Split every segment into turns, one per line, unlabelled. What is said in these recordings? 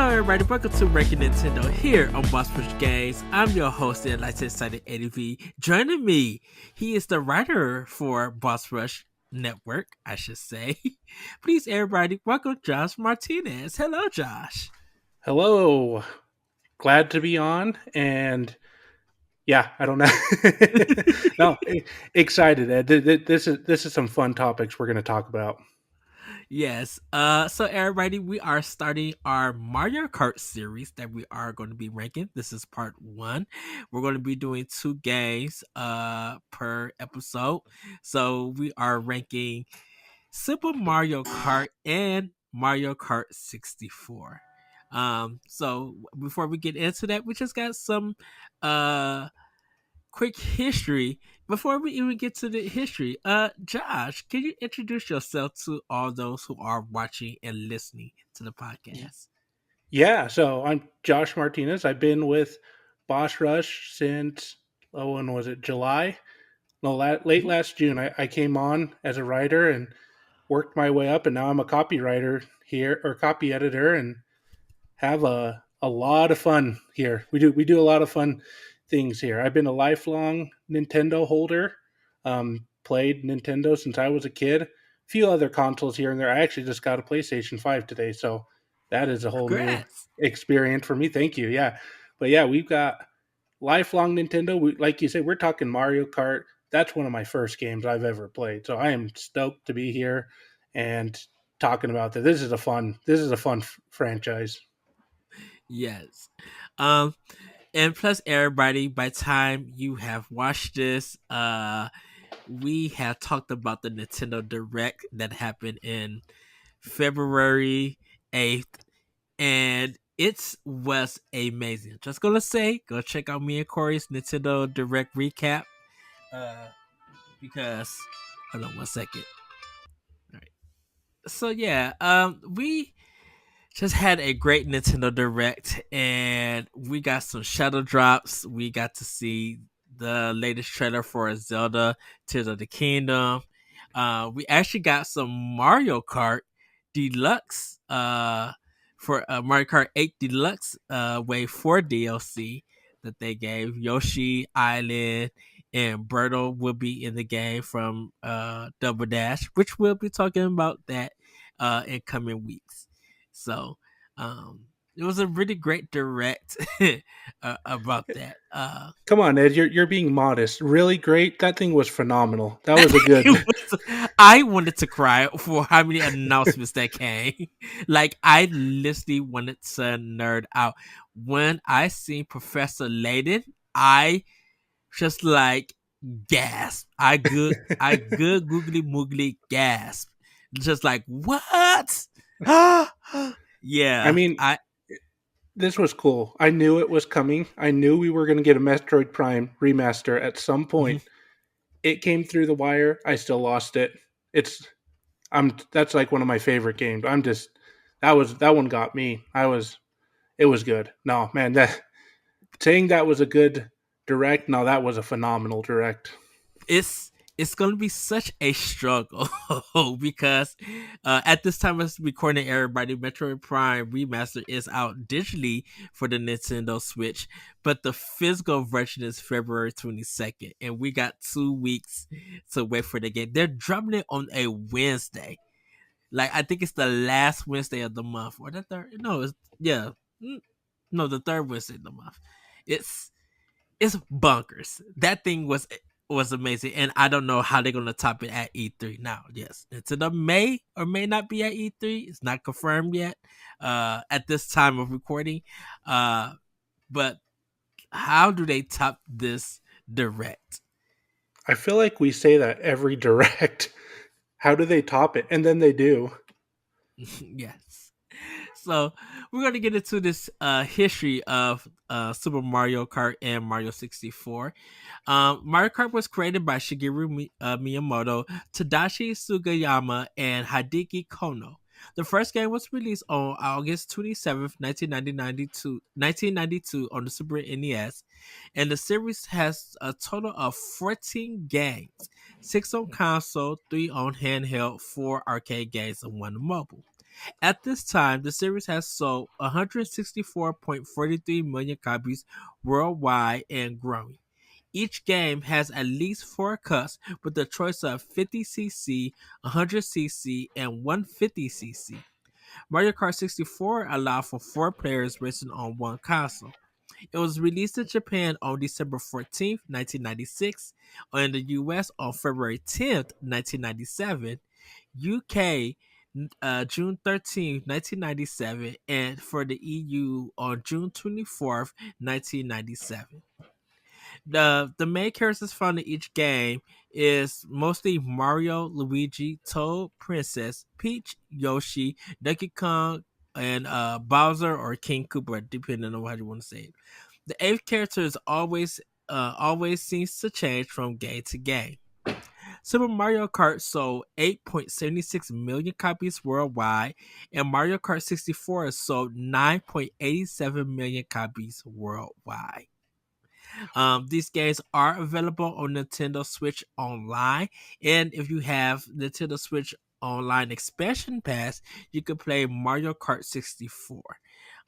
everybody, welcome to Ranking Nintendo here on Boss Push Games. I'm your host and Lights Excited Eddie V. Joining me, he is the writer for Boss Rush Network, I should say. Please, everybody, welcome Josh Martinez. Hello, Josh.
Hello. Glad to be on. And yeah, I don't know. No, excited. This is some fun topics we're going to talk about.
Yes. So everybody, we are starting our Mario Kart series that we are going to be ranking. This is part 1. We're going to be doing 2 games per episode. So we are ranking Super Mario Kart and Mario Kart 64. So before we get into that, we just got some quick history. Before we even get to the history, Josh, can you introduce yourself to all those who are watching and listening to the podcast?
Yeah, so I'm Josh Martinez. I've been with Boss Rush since, when was it, July? No, late
Mhm.
last June. I came on as a writer and worked my way up, and now I'm a copywriter here, or copy editor, and have a lot of fun here. We do a lot of fun things here. I've been a lifelong Nintendo holder. Played Nintendo since I was a kid. A few other consoles here and there. I actually just got a PlayStation 5 today, so that is a whole new
Congrats.
experience for me. Thank you. Yeah. But yeah, we've got lifelong Nintendo. Like you said, we're talking Mario Kart. That's one of my first games I've ever played. So I am stoked to be here and talking about that. This is a fun franchise.
Yes. Um, and plus everybody, by the time you have watched this, we have talked about the Nintendo Direct that happened in February 8th, and it was amazing. Just gonna say, go check out me and Corey's Nintendo Direct recap. Uh, because hold on 1 second. All right. So yeah, we just had a great Nintendo Direct, and we got some shadow drops. We got to see the latest trailer for Zelda Tears of the Kingdom. We actually got some Mario Kart Deluxe for Mario Kart 8 Deluxe Wave 4 DLC that they gave. Yoshi Island and Berto will be in the game from Double Dash, which we'll be talking about that in coming weeks. So it was a really great direct about that.
Come on, Ed, you're being modest. Really great. That thing was phenomenal. That was a good.
I wanted to cry for how many announcements that came. Like I literally wanted to nerd out when I seen Professor Layton. I just like gasp. I good googly moogly gasp. Just like what?
I
Yeah,
mean,
I
this was cool. I knew it was coming. I knew we were going to get a Metroid Prime remaster at some point.
mhm.
It came through the wire. I still lost it. It's I'm That's like one of my favorite games. That one got me. It was good. No, man, that saying that was a good direct. No, that was a phenomenal direct.
it's gonna be such a struggle because at this time of recording, everybody, Metroid Prime Remaster is out digitally for the Nintendo Switch, but the physical version is February 22nd, and we got 2 weeks to wait for the game. They're dropping it on a Wednesday. Like I think it's the last Wednesday of the month, or the third. No, it's yeah, Mm, no, the third Wednesday of the month. It's it's bonkers. That thing was amazing, and I don't know how they're gonna top it at E3. Now, yes, Nintendo may or may not be at E3. It's not confirmed yet. At this time of recording, but how do they top this direct?
I feel like we say that every direct. How do they top it? And then they do.
Yes. So we're gonna get into this history of Super Mario Kart and Mario 64. Mario Kart was created by Miyamoto, Tadashi Sugiyama, and Hideki Kono. The first game was released on August 27th, 1992 on the Super NES, and the series has a total of 14 games, 6 on console, 3 on handheld, 4 arcade games, and 1 mobile. At this time, the series has sold 164.43 million copies worldwide and growing. Each game has at least 4 cups with the choice of 50cc, 100cc, and 150cc. Mario Kart 64 allowed for 4 players racing on one console. It was released in Japan on December 14th, 1996, in the US on February 10th, 1997, UK June 13th, 1997, and for the EU on June 24th, 1997. The main characters found in each game is mostly Mario, Luigi, Toad, Princess, Peach, Yoshi, Donkey Kong, and Bowser or King Koopa, depending on how you want to say it. The eighth character is always seems to change from game to game. Super Mario Kart sold 8.76 million copies worldwide, and Mario Kart 64 sold 9.87 million copies worldwide. These games are available on Nintendo Switch Online, and if you have Nintendo Switch Online Expansion Pass, you can play Mario Kart 64.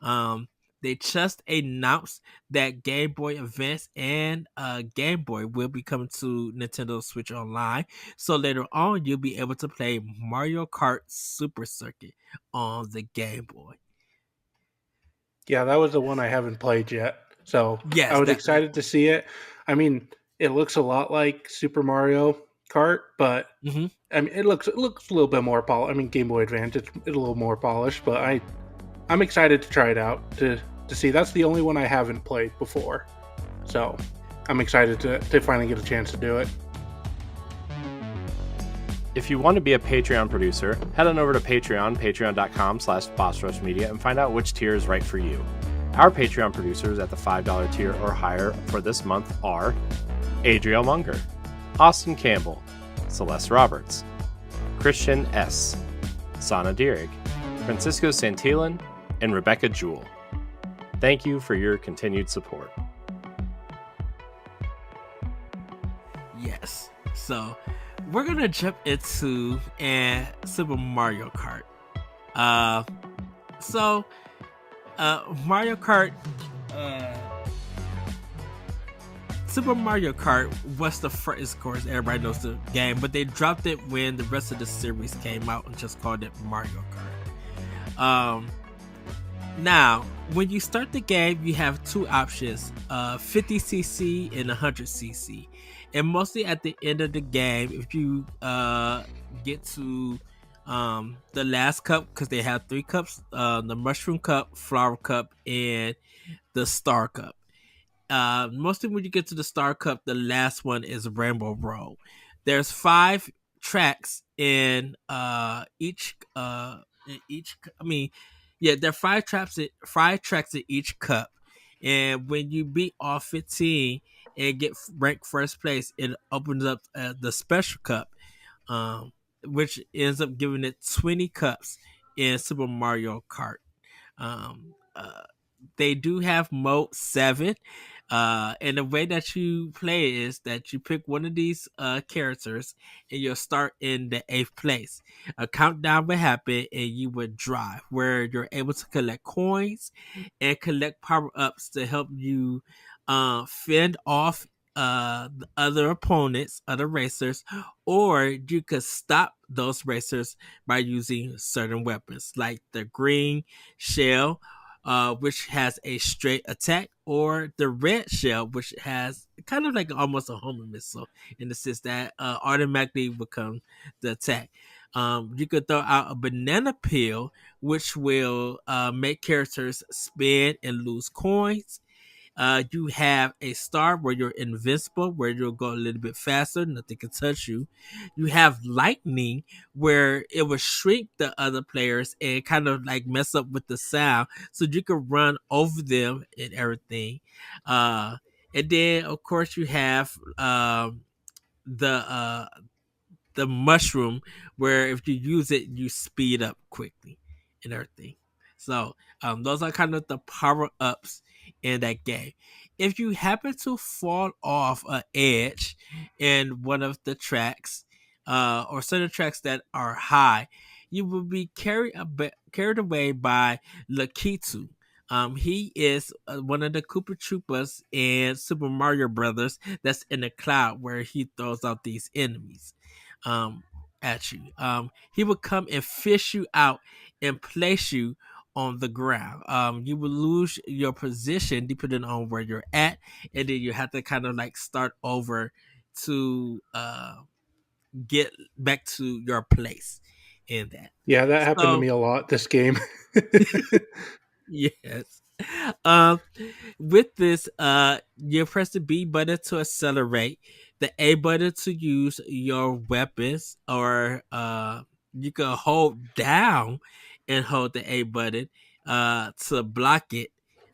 Um, they just announced that Game Boy Advance and Game Boy will be coming to Nintendo Switch Online, so later on you'll be able to play Mario Kart Super Circuit on the Game Boy.
Yeah, that was the one I haven't played yet. So I
Yes,
was
that.
excited to see it. I mean, it looks a lot like Super Mario Kart, but
Mhm.
I mean, it looks a little bit more polished. I mean, Game Boy Advance, it's a little more polished, but I'm excited to try it out to see. That's the only one I haven't played before, so I'm excited to finally get a chance to do it.
If you want to be a Patreon producer, head on over to Patreon, patreon.com/bossrushmedia, and find out which tier is right for you. Our Patreon producers at the $5 tier or higher for this month are Adriel Munger, Austin Campbell, Celeste Roberts, Christian S., Sana Dierig, Francisco Santillan, and Rebecca Jewell. Thank you for your continued support.
Yes. So we're gonna jump into Super Mario Kart. Uh, so Mario Kart. Uh, Super Mario Kart was the first, of course, everybody knows the game, but they dropped it when the rest of the series came out and just called it Mario Kart. Now, when you start the game, you have two options: 50cc and 100cc. And mostly at the end of the game, if you get to the last cup, because they have 3 cups: the Mushroom Cup, Flower Cup, and the Star Cup. Mostly when you get to the Star Cup, the last one is Rainbow Road. There's 5 tracks in each. I mean, yeah, there are 5 tracks in each cup, and when you beat all 15 and get ranked first place, it opens up the special cup, um, which ends up giving it 20 cups in Super Mario Kart. Um, uh, they do have mode 7, and the way that you play is that you pick one of these characters and you'll start in the 8th place. A countdown will happen and you would drive, where you're able to collect coins and collect power-ups to help you fend off the other opponents, other racers, or you could stop those racers by using certain weapons like the green shell, which has a straight attack, or the red shell, which has kind of like almost a homing missile in the sense that automatically become the attack. You could throw out a banana peel, which will make characters spin and lose coins. You have a star where you're invincible, where you'll go a little bit faster, nothing can touch you. You have lightning, where it will shrink the other players and kind of like mess up with the sound, so you can run over them and everything. Uh, and then, of course, you have the mushroom, where if you use it, you speed up quickly and everything. So those are kind of the power ups in that game. If you happen to fall off an edge in one of the tracks, or certain tracks that are high, you will be carried away by Lakitu. He is one of the Koopa Troopas in Super Mario Brothers that's in the cloud where he throws out these enemies um, at you. He will come and fish you out and place you on the ground. You will lose your position depending on where you're at, and then you have to kind of like start over to get back to your place in that.
Yeah, that happened to
So
me a lot this game.
yes. Um with this, you press the B button to accelerate, the A button to use your weapons, or you can hold down and hold the A button to block it,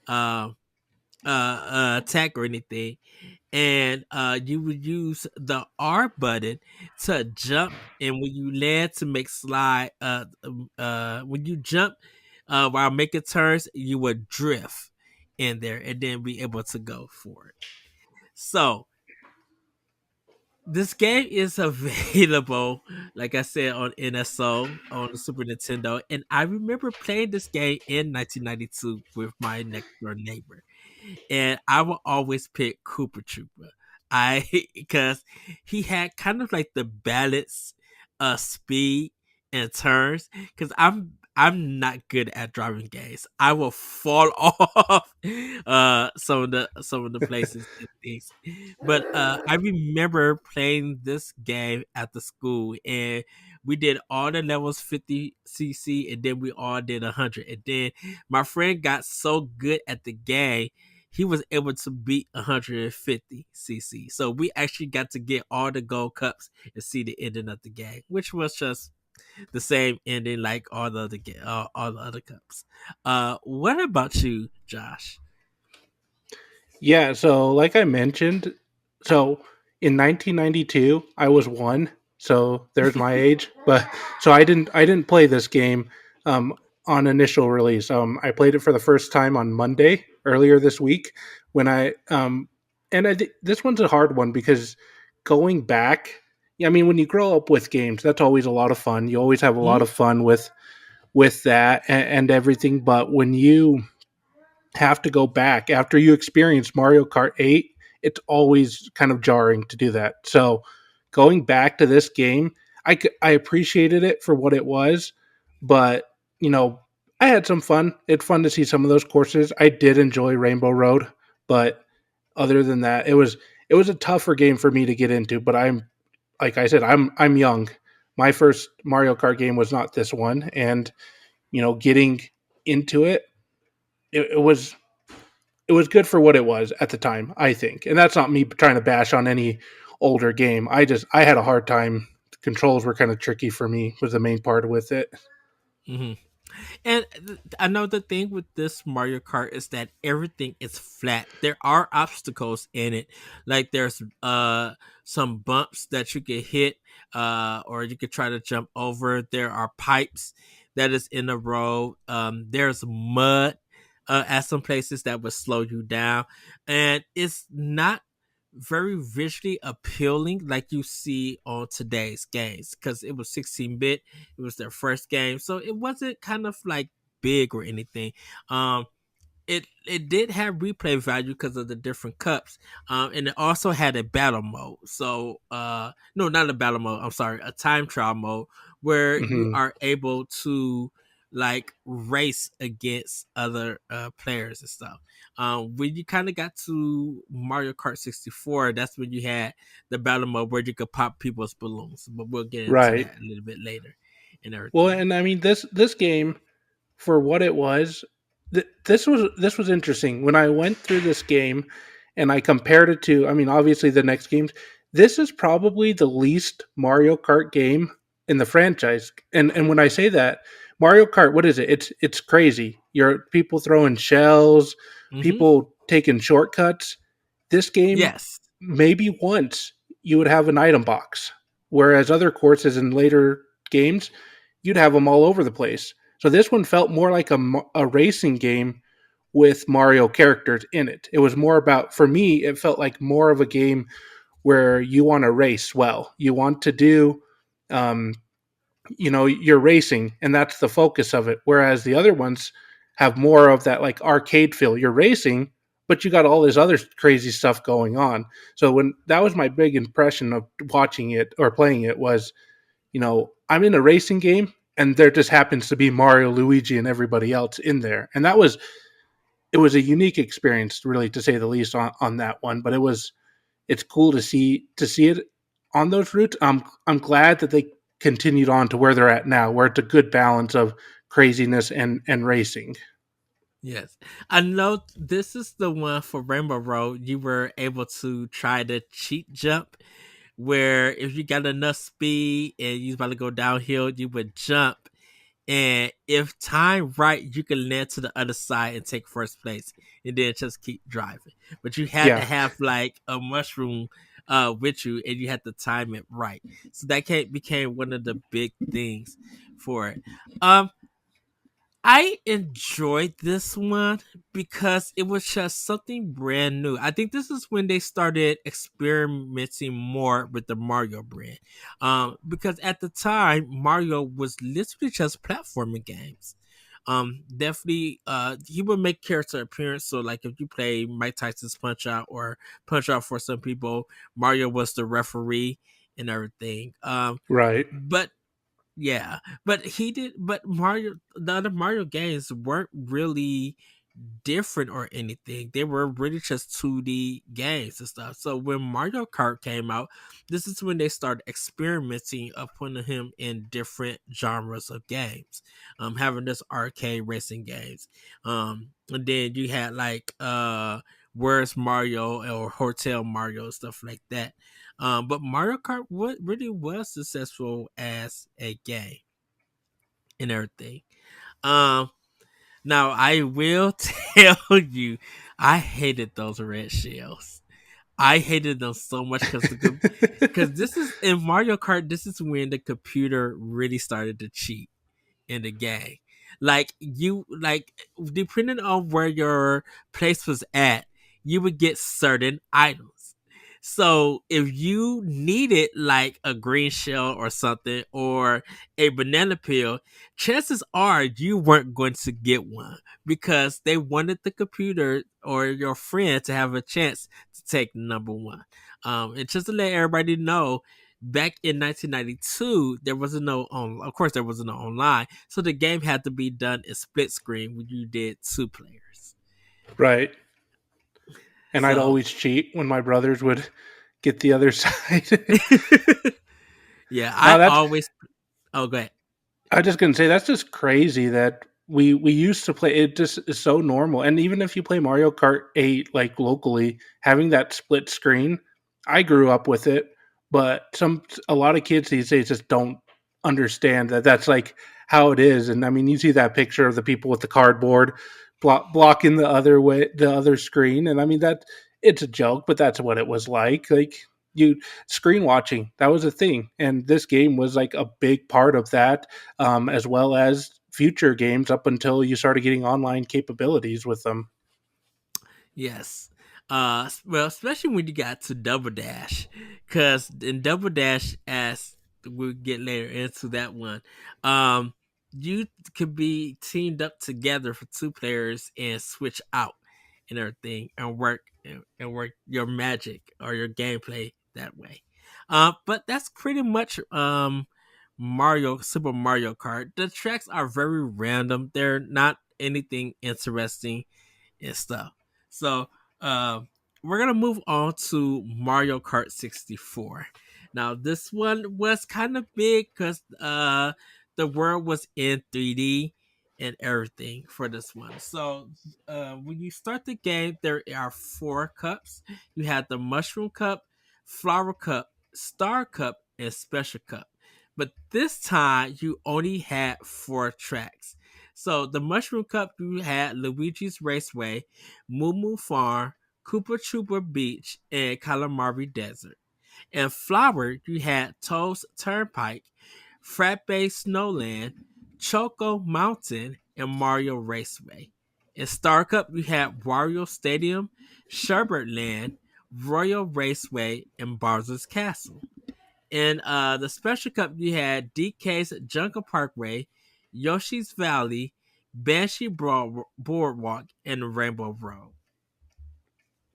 uh, attack or anything. And you would use the R button to jump, and when you land to make slide, when you jump while making turns, you would drift in there and then be able to go for it. So this game is available, like I said, on NSO on the Super Nintendo, and I remember playing this game in 1992 with my next door neighbor, and I will always pick Cooper Trooper. I because he had kind of like the balance, speed and turns. Because I'm not good at driving games. I will fall off some of the places and things. But I remember playing this game at the school, and we did all the levels 50cc, and then we all did 100. And then my friend got so good at the game, he was able to beat 150cc. So we actually got to get all the gold cups and see the ending of the game, which was just the same ending like all the other cups. What about you, Josh?
Yeah, so like I mentioned, so in 1992 I was 1, so there's my age. But so I didn't play this game um, on initial release. I played it for the first time on Monday earlier this week when this one's a hard one because going back, yeah, I mean when you grow up with games, that's always a lot of fun. You always have a lot
Mhm.
of fun with that and everything. But when you have to go back after you experience Mario Kart 8, it's always kind of jarring to do that. So going back to this game, I appreciated it for what it was, but you know, I had some fun. It's fun to see some of those courses. I did enjoy Rainbow Road, but other than that, it was a tougher game for me to get into, but I'm like I said, I'm young. My first Mario Kart game was not this one, and getting into it was good for what it was at the time, I think. And that's not me trying to bash on any older game. I had a hard time. Controls were kind of tricky for me. Was the main part with it.
Mhm. And another thing with this Mario Kart is that everything is flat. There are obstacles in it, like there's some bumps that you can hit, or you could try to jump over. There are pipes that is in the road. There's mud at some places that would slow you down, and it's not very visually appealing like you see on today's games because it was 16-bit. It was their first game, so it wasn't kind of like big or anything. It did have replay value because of the different cups, and it also had a battle mode. So no, not a battle mode, I'm sorry, a time trial mode where you
Hmm.
are able to like race against other players and stuff. When you kind of got to Mario Kart 64, that's when you had the battle mode where you could pop people's balloons, but we'll get into
Right.
that a little bit later and
Well,
everything.
and I mean this game for what it was. This was interesting when I went through this game and I compared it to. I mean, obviously the next games. This is probably the least Mario Kart game in the franchise. And when I say that, Mario Kart, what is it? It's crazy. You're people throwing shells,
Hmm.
people taking shortcuts. This game,
Yes.
maybe once you would have an item box, whereas other courses in later games, you'd have them all over the place. So this one felt more like a racing game with Mario characters in it. It was more about, for me, it felt like more of a game where you want to race well. You want to do um, you're racing and that's the focus of it, whereas the other ones have more of that like arcade feel. You're racing, but you got all this other crazy stuff going on. So when that was my big impression of watching it or playing it was, I'm in a racing game and there just happens to be Mario, Luigi, and everybody else in there. And it was a unique experience, really, to say the least, on that one. But it's cool to see it on those routes. I'm glad that they continued on to where they're at now, where it's a good balance of craziness and racing.
Yes. I know this is the one for Rainbow Road. You were able to try the cheat jump, where if you got enough speed and you was about to go downhill, you would jump. And if time right, you can land to the other side and take first place and then just keep driving. But you had to
Yeah,
have like a mushroom with you and you had to time it right. So that became one of the big things for it. Um I enjoyed this one because it was just something brand new. I think this is when they started experimenting more with the Mario brand. Because at the time, Mario was literally just platforming games. Definitely, he would make character appearance. So, like if you play Mike Tyson's Punch Out or Punch Out for some people, Mario was the referee and everything.
right,
But yeah, but the other Mario games weren't really different or anything. They were really just 2D games and stuff. So when Mario Kart came out, this is when they started experimenting of putting him in different genres of games. Having this arcade racing games. And then you had like Where's Mario or Hotel Mario stuff like that. But Mario Kart really was successful as a game and everything. Um Now I will tell you, I hated those red shells. I hated them so much because this is in Mario Kart. This is when the computer really started to cheat in the game. Like depending on where your place was at, you would get certain items. So if you needed like a green shell or something or a banana peel, chances are you weren't going to get one because they wanted the computer or your friend to have a chance to take number one. And just to let everybody know, back in 1992, there wasn't no on. Of course, there wasn't no online, so the game had to be done in split screen when you did two players.
right. And I'd
So,
always cheat when my brothers would get the other side.
yeah,
Now
I
that's
always. Oh, go ahead.
I just gonna say that's just crazy that we used to play it just is so normal. And even if you play Mario Kart 8 like locally, having that split screen, I grew up with it, but a lot of kids these days just don't understand that that's like how it is. And I mean, you see that picture of the people with the cardboard blocking the other screen, and I mean that it's a joke, but that's what it was like. Like you screen watching, that was a thing, and this game was like a big part of that, as well as future games up until you started getting online capabilities with them.
Yes. Well, especially when you got to Double Dash, because in Double Dash, as we'll get later into that one, um, you could be teamed up together for two players and switch out and everything, and work your magic or your gameplay that way. But that's pretty much Super Mario Kart. The tracks are very random. They're not anything interesting and stuff. So uh, we're gonna move on to Mario Kart 64. Now this one was kind of big because the world was in 3D and everything for this one. So when you start the game, there are four cups. You have the Mushroom Cup, Flower Cup, Star Cup, and Special Cup. But this time you only had four tracks. So the Mushroom Cup, you had Luigi's Raceway, Moo Moo Farm, Koopa Troopa Beach, and Calamari Desert. And Flower, you had Toad's Turnpike, Frappe Snowland, Choco Mountain, and Mario Raceway. In Star Cup, you had Wario Stadium, Sherbert Land, Royal Raceway, and Bowser's Castle. In the Special Cup, you had DK's Jungle Parkway, Yoshi's Valley, Banshee Boardwalk, and Rainbow Road.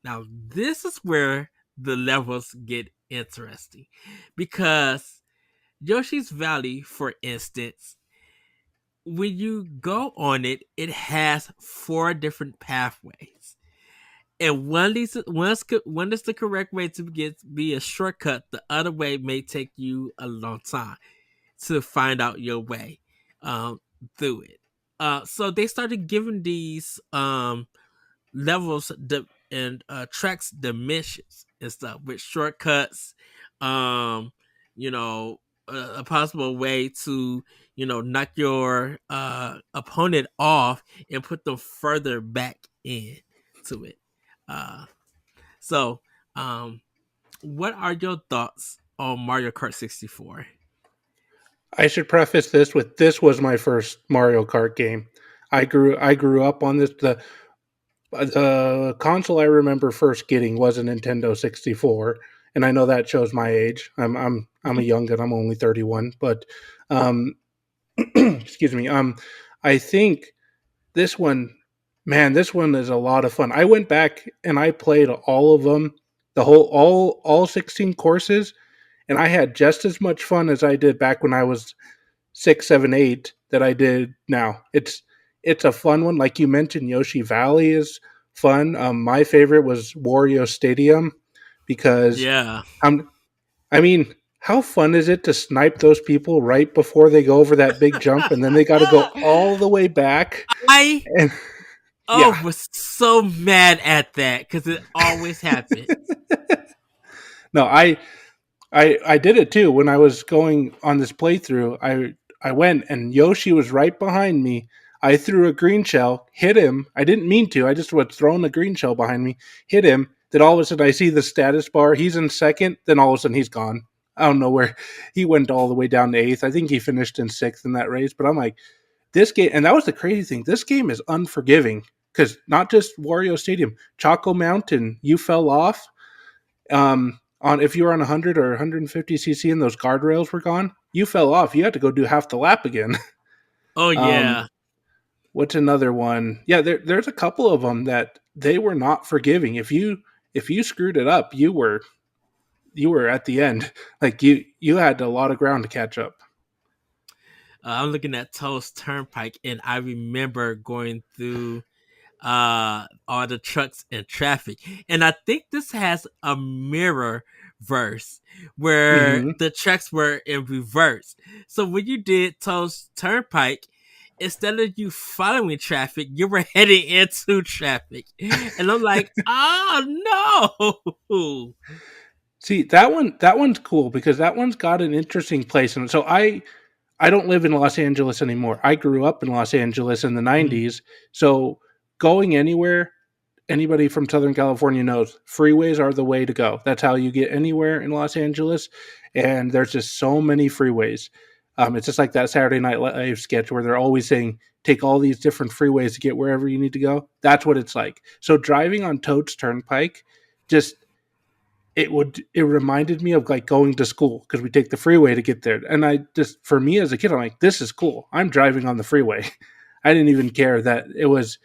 Now, this is where the levels get interesting because Yoshi's Valley, for instance, when you go on it, it has four different pathways. And one is the correct way to be a shortcut. The other way may take you a long time to find out your way um, through it. So they started giving these levels and tracks dimensions and stuff with shortcuts. Um, you know, a possible way to knock your opponent off and put them further back in to it. Uh, so, um, what are your thoughts on Mario Kart 64?
I should preface this with this was my first Mario Kart game. I grew up on this. The console I remember first getting was a Nintendo 64, and I know that shows my age. I'm a youngin. I'm only 31, but um, excuse me. I think this one, man, this one is a lot of fun. I went back and I played all of them, the whole all 16 courses, and I had just as much fun as I did back when I was 6, 7, 8 that I did now. It's a fun one. Like you mentioned, Yoshi Valley is fun. My favorite was Wario Stadium because
Yeah.
I'm. I mean, how fun is it to snipe those people right before they go over that big jump, and then they got to go all the way back?
I
And yeah,
was so mad at that because it always happened.
no, I did it too when I was going on this playthrough. I went and Yoshi was right behind me. I threw a green shell, hit him. I didn't mean to. I just was throwing a green shell behind me, hit him. Then all of a sudden I see the status bar. He's in second. Then all of a sudden he's gone. I don't know where he went all the way down to eighth. I think he finished in sixth in that race. But I'm like, this game, and that was the crazy thing. This game is unforgiving because not just Wario Stadium, Choco Mountain, you fell off on if you were on 100 or 150 cc and those guardrails were gone, you fell off. You had to go do half the lap again.
Oh
um,
yeah.
what's another one? Yeah, there's a couple of them that they were not forgiving. If you screwed it up, you were at the end. Like you had a lot of ground to catch up.
I'm looking at Toast Turnpike, and I remember going through all the trucks and traffic, and I think this has a mirror verse where
Mm-hmm.
the trucks were in reverse. So when you did Toast Turnpike, instead of you following traffic, you were heading into traffic, and I'm like, oh no.
See that one's cool because that one's got an interesting place. And so I don't live in Los Angeles anymore. I grew up in Los Angeles in the
Mhm.
90s. So going anywhere, anybody from Southern California knows freeways are the way to go. That's how you get anywhere in Los Angeles. And there's just so many freeways. It's just like that Saturday Night Live sketch where they're always saying, take all these different freeways to get wherever you need to go. That's what it's like. So driving on Toad's Turnpike just it reminded me of like going to school because we take the freeway to get there. And I just for me as a kid, I'm like, this is cool. I'm driving on the freeway. I didn't even care that it was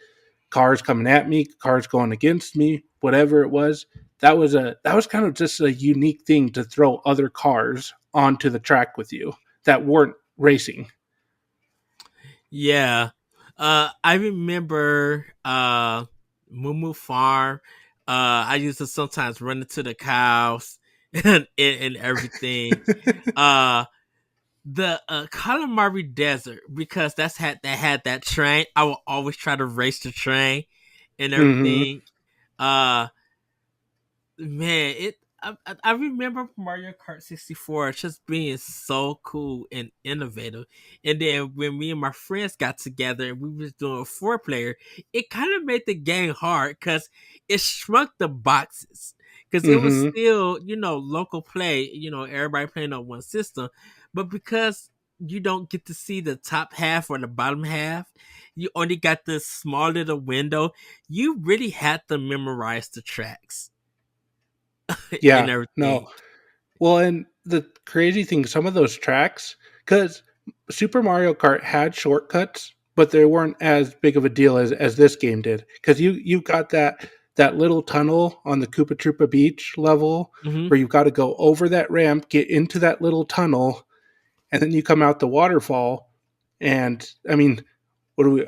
cars coming at me, cars going against me, whatever it was. That was kind of just a unique thing to throw other cars onto the track with you that weren't racing.
Yeah. I remember Moo Farm. I used to sometimes run into the cows and everything. Uh the Calamari Desert, because that had that train. I will always try to race the train and
Mm-hmm.
everything. Uh Man, I remember Mario Kart 64 just being so cool and innovative. And then when me and my friends got together and we was doing a four player, it kind of made the game hard because it shrunk the boxes. Because it was
Mm-hmm.
still, local play, everybody playing on one system. But because you don't get to see the top half or the bottom half, you only got this small little window, you really had to memorize the tracks and
Yeah. No.
everything.
Well, and the crazy thing, some of those tracks, because Super Mario Kart had shortcuts, but they weren't as big of a deal as this game did. Because you got that little tunnel on the Koopa Troopa Beach level
Hmm.
where you've got to go over that ramp, get into that little tunnel, and then you come out the waterfall. And I mean,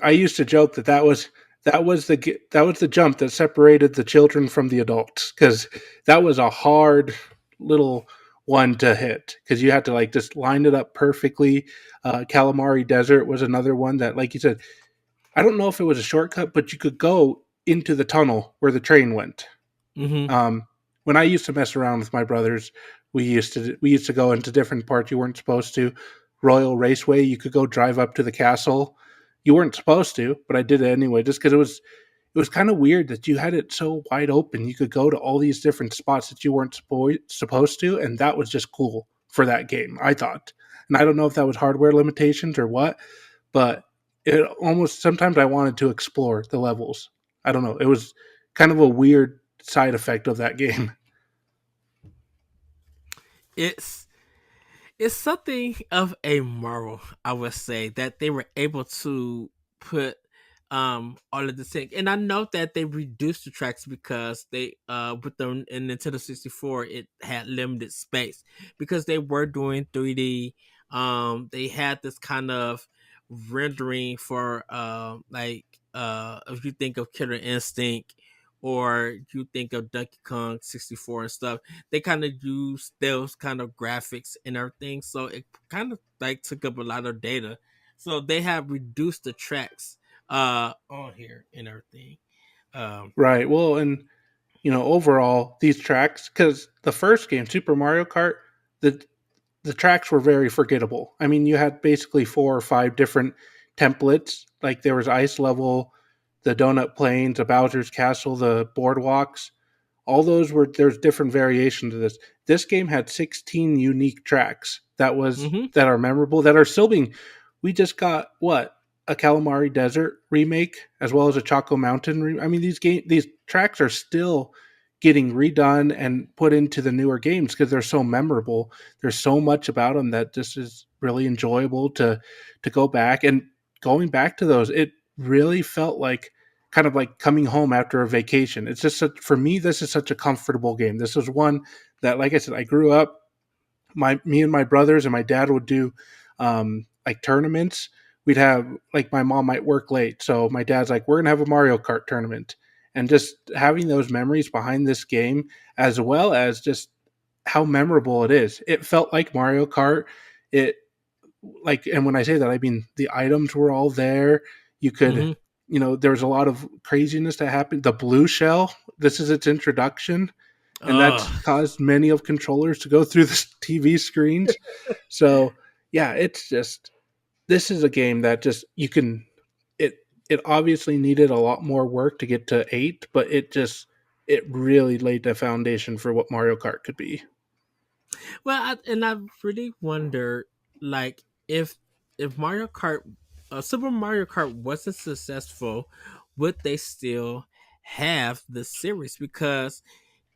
I used to joke that was the jump that separated the children from the adults because that was a hard little one to hit because you had to like just line it up perfectly. Calamari Desert was another one that, like you said, I don't know if it was a shortcut, but you could go into the tunnel where the train went.
Hmm.
When I used to mess around with my brothers, we used to go into different parts you weren't supposed to. Royal Raceway, you could go drive up to the castle. You weren't supposed to, but I did it anyway, just because it was kind of weird that you had it so wide open. You could go to all these different spots that you weren't supposed to, and that was just cool for that game, I thought. And I don't know if that was hardware limitations or what, but it almost sometimes I wanted to explore the levels. I don't know. It was kind of a weird side effect of that game.
It's it's something of a marvel, I would say, that they were able to put all of the things. And I know that they reduced the tracks because they with the in Nintendo 64 it had limited space because they were doing 3D. They had this kind of rendering for if you think of Killer Instinct or you think of Donkey Kong 64 and stuff, they kind of use those kind of graphics and everything. So it kind of like took up a lot of data. So they have reduced the tracks on here and everything. Um
Right. Well, and overall, these tracks, because the first game, Super Mario Kart, the the tracks were very forgettable. I mean, you had basically four or five different templates. Like there was ice level, the donut plains, the Bowser's Castle, the boardwalks. All those were there's different variations of this. This game had 16 unique tracks
mhm.
that are memorable that are still being. We just got what a Calamari Desert remake as well as a Choco Mountain. I mean these tracks are still getting redone and put into the newer games because they're so memorable. There's so much about them that this is really enjoyable to go back and going back to those. It really felt like kind of like coming home after a vacation. It's just for me, this is such a comfortable game. This was one that, like I said, I grew up. Me and my brothers and my dad would do like tournaments. We'd have like my mom might work late, so my dad's like, "We're gonna have a Mario Kart tournament," and just having those memories behind this game, as well as just how memorable it is. It felt like Mario Kart. It like, and when I say that, I mean the items were all there. You could,
Mhm.
there was a lot of craziness that happened. The blue shell, this is its introduction, and
Oh.
that's caused many of controllers to go through the TV screens. So yeah, it's just this is a game that just you can it it obviously needed a lot more work to get to 8, but it really laid the foundation for what Mario Kart could be.
Well, I really wonder, like, if Mario Kart, Super Mario Kart wasn't successful, would they still have the series? Because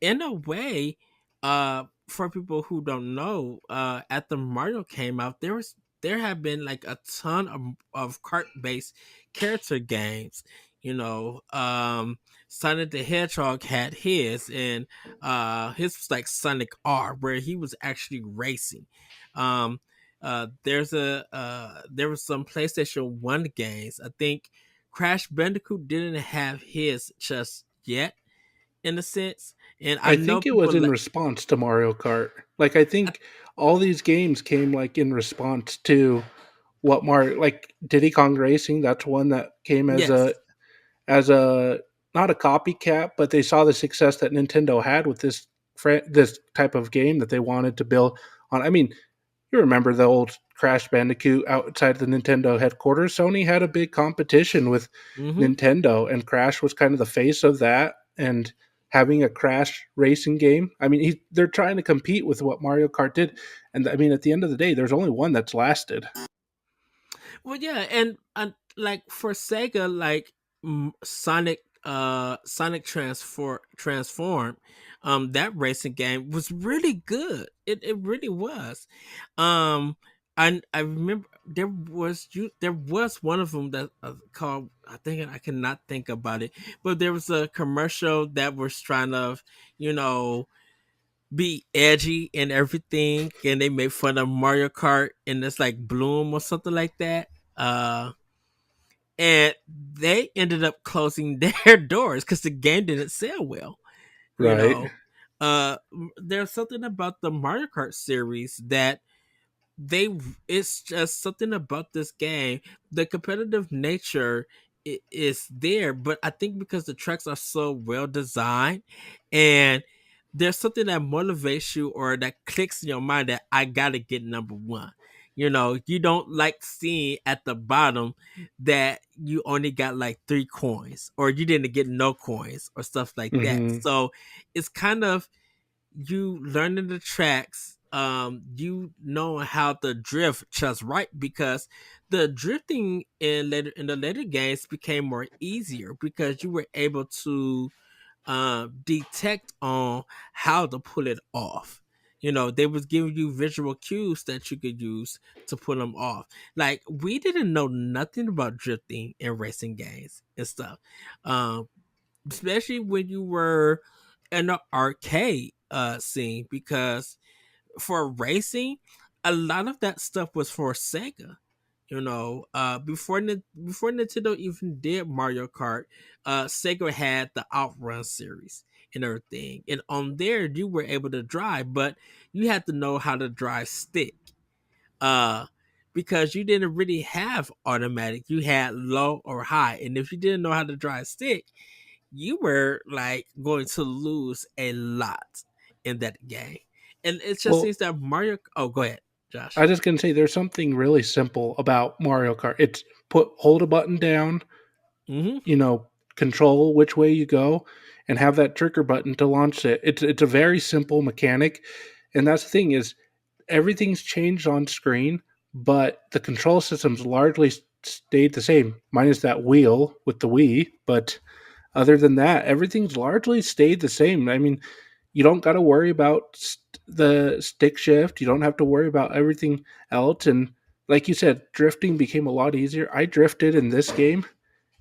in a way, for people who don't know, after Mario came out, there have been like a ton of cart based character games. You know, Sonic the Hedgehog had his, and his was like Sonic R, where he was actually racing. Um, there was some PlayStation One games. I think Crash Bandicoot didn't have his just yet, in a sense. And I
I
know
think it was
people
in
like,
response to Mario Kart. Like I think all these games came like in response to what Mario like Diddy Kong Racing. That's one that came
yes.
as a not a copycat, but they saw the success that Nintendo had with this type of game that they wanted to build on. I mean, you remember the old Crash Bandicoot outside the Nintendo headquarters? Sony had a big competition with
Hmm.
Nintendo, and Crash was kind of the face of that. And having a Crash racing game, I mean, they're trying to compete with what Mario Kart did. And I mean, at the end of the day, there's only one that's lasted.
Well, yeah, and like for Sega, like Sonic Transform, that racing game was really good. It really was. Um, I remember there was one of them that called, I think I cannot think about it, but there was a commercial that was trying to, you know, be edgy and everything, and they made fun of Mario Kart, and it's like Bloom or something like that. And they ended up closing their doors because the game didn't sell well. You
Right.
know, there's something about the Mario Kart series that they it's just something about this game. The competitive nature is there, but I think because the tracks are so well designed, and there's something that motivates you or that clicks in your mind that I gotta get number one. You know, you don't like seeing at the bottom that you only got like 3 coins or you didn't get no coins or stuff like that.
Hmm.
So it's kind of you learning the tracks, you know how to drift just right, because the drifting in the later games became more easier because you were able to detect on how to pull it off. You know, they was giving you visual cues that you could use to pull them off. Like, we didn't know nothing about drifting in racing games and stuff. Um, Especially when you were in the arcade scene, because for racing, a lot of that stuff was for Sega. You know, before Nintendo even did Mario Kart, Sega had the Outrun series and everything, and on there you were able to drive, but you had to know how to drive stick. Uh, because you didn't really have automatic, you had low or high, and if you didn't know how to drive stick, you were like going to lose a lot in that game. And it just
Well,
seems that Mario. Oh, go ahead,
I
Josh.
was just gonna say there's something really simple about Mario Kart. It's hold a button down,
Mm-hmm.
you know, control which way you go, and have that trigger button to launch it. It's a very simple mechanic, and that's the thing is everything's changed on screen, but the control system's largely stayed the same, minus that wheel with the Wii. But other than that, everything's largely stayed the same. I mean, you don't got to worry about the stick shift. You don't have to worry about everything else. And like you said, drifting became a lot easier. I drifted in this game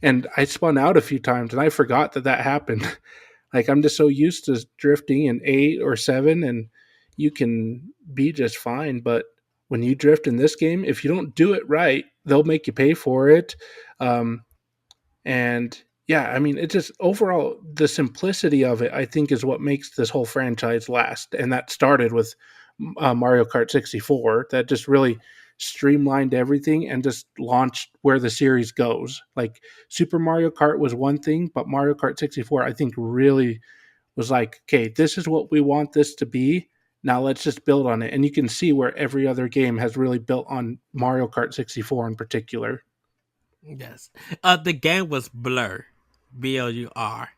and I spun out a few times and I forgot that that happened. Like I'm just so used to drifting in 8 or 7 and you can be just fine. But when you drift in this game, if you don't do it right, they'll make you pay for it. Um, and yeah, I mean, it just overall the simplicity of it, I think, is what makes this whole franchise last. And that started with Mario Kart 64. That just really streamlined everything and just launched where the series goes. Like Super Mario Kart was one thing, but Mario Kart 64, I think, really was like, okay, this is what we want this to be. Now let's just build on it. And you can see where every other game has really built on Mario Kart 64 in particular.
Yes. The game was Blur, Blur. That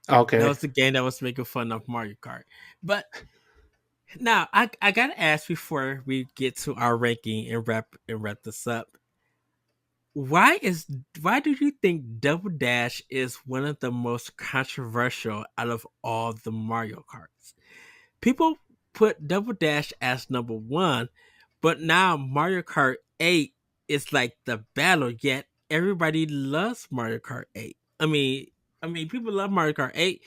Okay.
was the game that was making fun of Mario Kart. But now I gotta ask before we get to our ranking and wrap this up. Why is why do you think Double Dash is one of the most controversial out of all the Mario Karts? People put Double Dash as number one, but now Mario Kart 8 is like the battle, yet everybody loves Mario Kart 8. I mean, people love Mario Kart 8,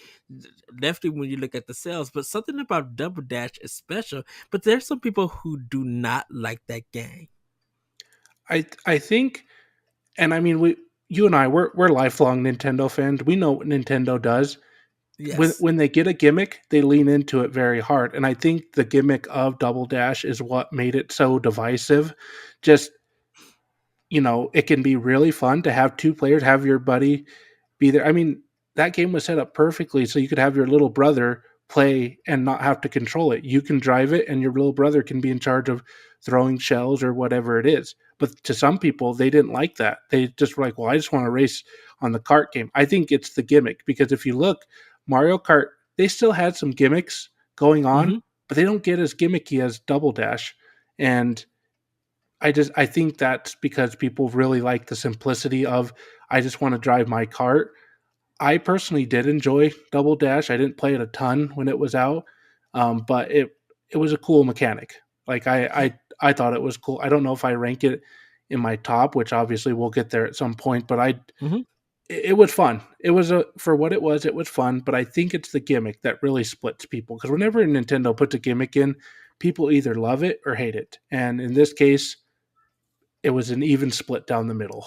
definitely when you look at the sales, but something about Double Dash is special. But there's some people who do not like that game.
I think, and I mean, we you and I we're lifelong Nintendo fans. We know what Nintendo does.
Yes.
When they get a gimmick, they lean into it very hard, and I think the gimmick of Double Dash is what made it so divisive. Just it can be really fun to have two players, have your buddy be there. I mean, that game was set up perfectly so you could have your little brother play and not have to control it. You can drive it, and your little brother can be in charge of throwing shells or whatever it is. But to some people, they didn't like that. They just were like, well, I just want to race on the kart game. I think it's the gimmick because if you look, Mario Kart, they still had some gimmicks going on,
Mm-hmm.
but they don't get as gimmicky as Double Dash. And I think that's because people really like the simplicity of I just want to drive my cart. I personally did enjoy Double Dash. I didn't play it a ton when it was out, but it was a cool mechanic. Like I thought it was cool. I don't know if I rank it in my top, which obviously we'll get there at some point. But
Hmm.
it was fun. It was a for what it was. It was fun. But I think it's the gimmick that really splits people because whenever Nintendo puts a gimmick in, people either love it or hate it. And in this case, it was an even split down the middle.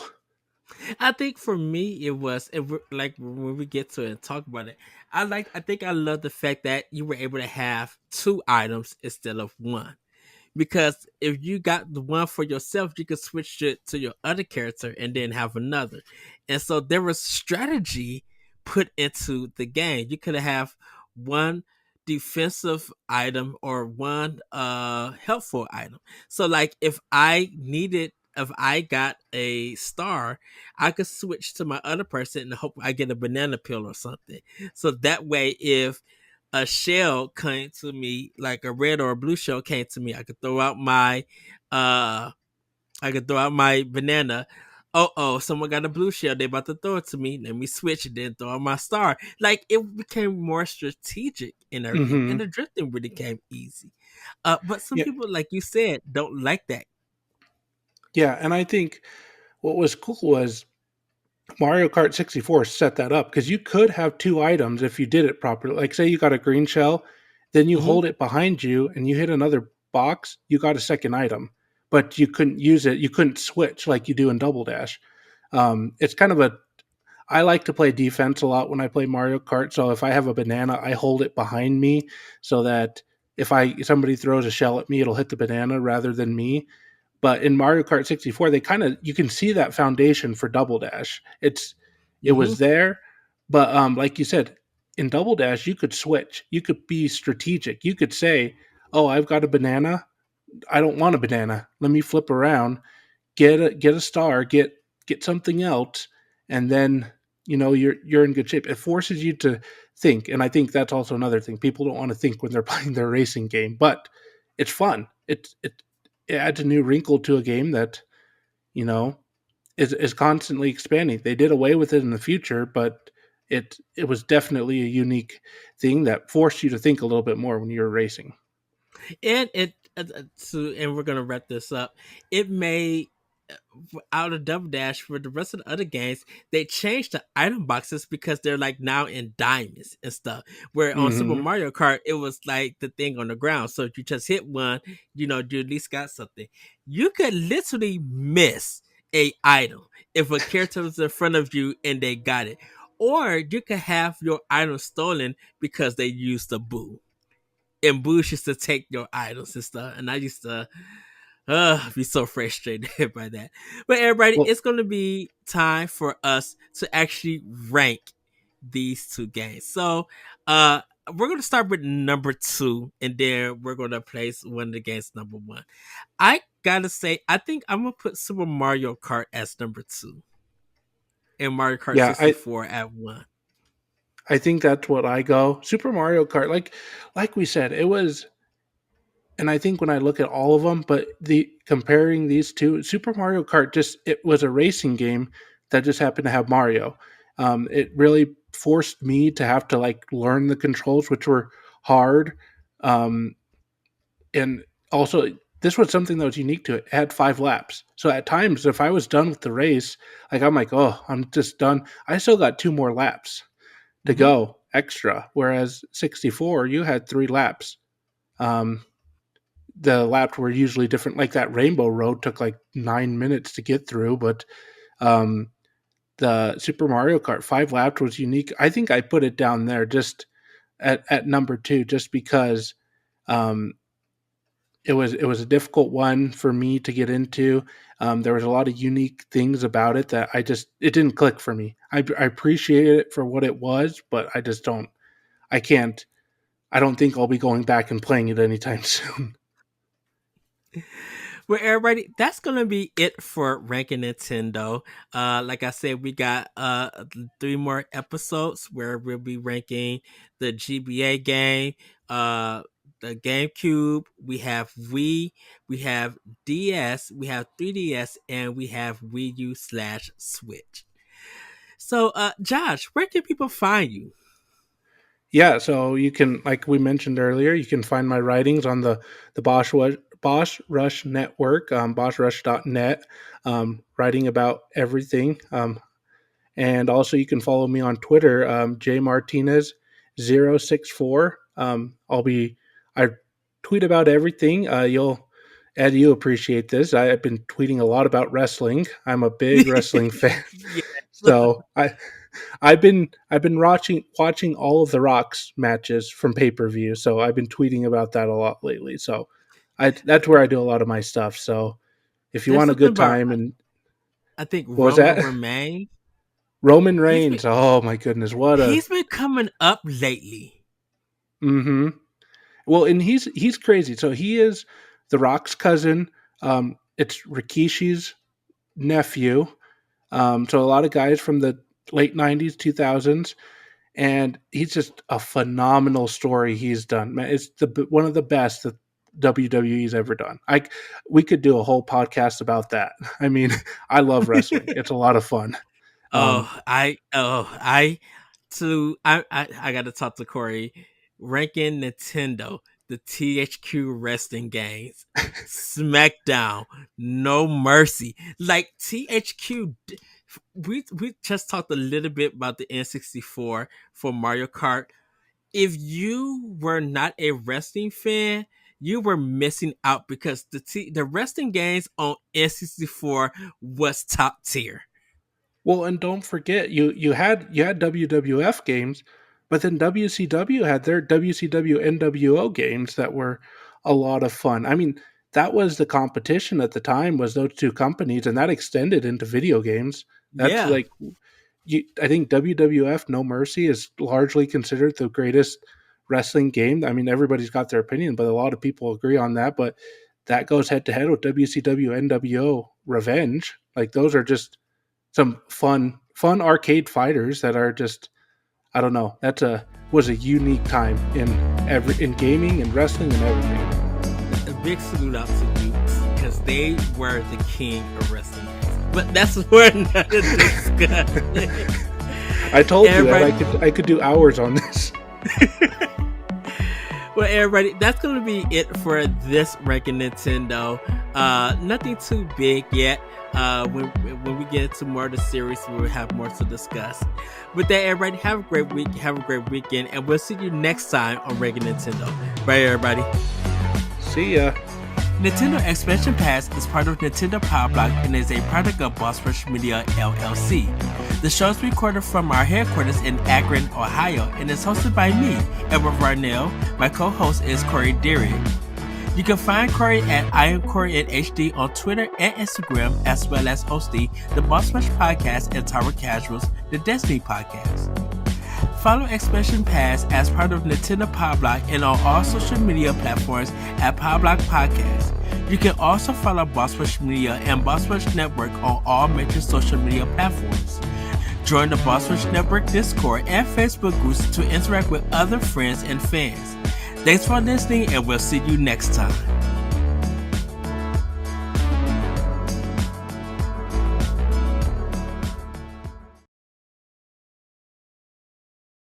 I think for me, like when we get to it and talk about it, I think I love the fact that you were able to have two items instead of one. Because if you got the one for yourself, you could switch it to your other character and then have another. And so there was strategy put into the game. You could have one defensive item or one helpful item. So like if I got a star, I could switch to my other person and hope I get a banana peel or something. So that way if a shell came to me, like a red or a blue shell came to me, uh I could throw out my banana. Oh, someone got a blue shell, they about to throw it to me. Let me switch and then throw out my star. Like it became more strategic and everything. And
Hmm.
the drifting really came easy. But some
Yeah,
people, like you said, don't like that.
yeah, and I think what was cool was Mario Kart 64 set that up because you could have two items if you did it properly. Like, say you got a green shell, then you
Hmm.
hold it behind you and you hit another box, you got a second item, but you couldn't use it. You couldn't switch like you do in Double Dash. It's kind of a I like to play defense a lot when I play Mario Kart. So if I have a banana, I hold it behind me so that if somebody throws a shell at me, it'll hit the banana rather than me. But in Mario Kart 64, they kind of you can see that foundation for Double Dash. It
Hmm.
was there, but like you said, in Double Dash you could switch. You could be strategic. You could say, "Oh, I've got a banana. I don't want a banana. Let me flip around, get a star, get something else, and then you're in good shape." It forces you to think, and I think that's also another thing. People don't want to think when they're playing their racing game, but it's fun. It adds a new wrinkle to a game that you know is constantly expanding. They did away with it in the future, but it was definitely a unique thing that forced you to think a little bit more when you were racing.
And and we're gonna wrap this up. It made out of Double Dash for the rest of the other games, they changed the item boxes because they're like now in diamonds and stuff. Where on Super
Hmm.
Mario Kart, it was like the thing on the ground. So if you just hit one, you at least got something. You could literally miss a item if a character was in front of you and they got it. Or you could have your item stolen because they used the boo. And Boo used to take your items and stuff. And I used to be so frustrated by that. But everybody,
Well,
it's gonna be time for us to actually rank these two games. So we're gonna start with number two, and then we're gonna place one against number one. I gotta say, I think I'm gonna put Super Mario Kart as number two and Mario Kart
yeah,
64 at one.
I think that's what I go. Super Mario Kart, like we said, it was, and I think when I look at all of them, but the comparing these two, Super Mario Kart just it was a racing game that just happened to have Mario. It really forced me to have to like learn the controls, which were hard, um, and also this was something that was unique to it. It had 5 laps, so at times if I was done with the race, like I'm like, oh, I'm just done. I still got 2 more laps to
Mm-hmm.
go extra. Whereas 64, you had 3 laps. Um, the laps were usually different. Like that Rainbow Road took like 9 minutes to get through, but um, the Super Mario Kart 5 laps was unique. I think I put it down there just at number two, just because um, it was a difficult one for me to get into. There was a lot of unique things about it that it didn't click for me. I appreciate it for what it was, but I just don't. I can't. I don't think I'll be going back and playing it anytime soon.
Well, everybody, that's gonna be it for ranking Nintendo. Like I said, we got 3 more episodes where we'll be ranking the GBA game, the GameCube. We have Wii, we have DS, we have 3DS, and we have Wii U/Switch. So, Josh, where can people find you?
Yeah, so you can, like we mentioned earlier, you can find my writings on the Bosch Rush Network, boschrush.net, writing about everything. And also you can follow me on Twitter, jmartinez064. I tweet about everything. Ed, you appreciate this. I've been tweeting a lot about wrestling. I'm a big wrestling fan.
Yes.
So I've been watching all of the Rock's matches from pay per view. So I've been tweeting about that a lot lately. So that's where I do a lot of my stuff. So if you
There's
want a
something
good
about
time, and
I think
what was
Roman
that?
Reigns.
Roman
He's been
Reigns. Oh my goodness, what a
he's been coming up lately.
mm-hmm. Well, and he's crazy. So he is the Rock's cousin. It's Rikishi's nephew. So a lot of guys from the late '90s, 2000s, and he's just a phenomenal story he's done. Man, it's one of the best that WWE's ever done. We could do a whole podcast about that. I mean, I love wrestling. It's a lot of fun. Um,
I got to talk to Corey. Ranking Nintendo, the THQ wrestling games, SmackDown, No Mercy. Like THQ, we just talked a little bit about the N64 for Mario Kart. If you were not a wrestling fan, you were missing out because the wrestling games on N64 was top tier.
Well, and don't forget you had WWF games, but then WCW had their WCW NWO games that were a lot of fun. I mean, that was the competition at the time, was those two companies, and that extended into video games. That's
Yeah.
like I think WWF No Mercy is largely considered the greatest wrestling game. I mean, everybody's got their opinion, but a lot of people agree on that. But that goes head to head with WCW NWO Revenge. Like those are just some fun arcade fighters that are just, I don't know. Was a unique time in gaming and wrestling and everything.
A big salute out to you because they were the king of wrestling. But that's for another discussion.
I told you
Everybody,
that I could do hours on this.
well, everybody, that's going to be it for this Ranking Nintendo. Nothing too big yet. When we get into more of the series, we'll have more to discuss. With that, everybody, have a great week, have a great weekend, and we'll see you next time on Ranking Nintendo. Bye, everybody.
See ya.
Nintendo Expansion Pass is part of Nintendo Power Block and is a product of Boss Rush Media LLC. The show is recorded from our headquarters in Akron, Ohio, and is hosted by me, Edward Varnell. My co-host is Corey Deary. You can find Corey at I am Corey at HD on Twitter and Instagram, as well as hosting the Boss Rush Podcast and Tower Casuals, the Destiny Podcast. Follow Expansion Pass as part of Nintendo Power Block and on all social media platforms at Power Block Podcast. You can also follow Boss Rush Media and Boss Rush Network on all major social media platforms. Join the Boss Rush Network Discord and Facebook groups to interact with other friends and fans. Thanks for listening, and we'll see you next time.